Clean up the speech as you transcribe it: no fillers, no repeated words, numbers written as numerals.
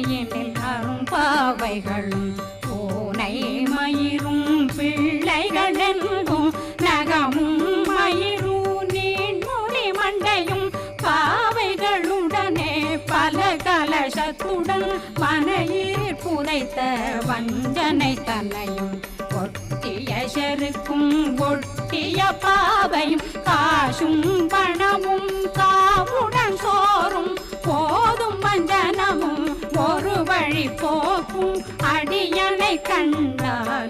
கையினில் அரும்பாவைகளும் பூனை மயிரும் பிள்ளைகளென்றும் நகமும் மயிரும் நீண்முடி மண்டையும் பாவைகளுடனே பல கலசத்துடன் மனையில் புதைத்த வஞ்சனை தன்னையும் ஒட்டிய செருக்கும் ஒட்டிய பாவையும் காசும் பணமும் காவுடன் சோறும் போதும் வஞ்சனமும் ஒரு வழி போக்கும் அடியனை கண்டால்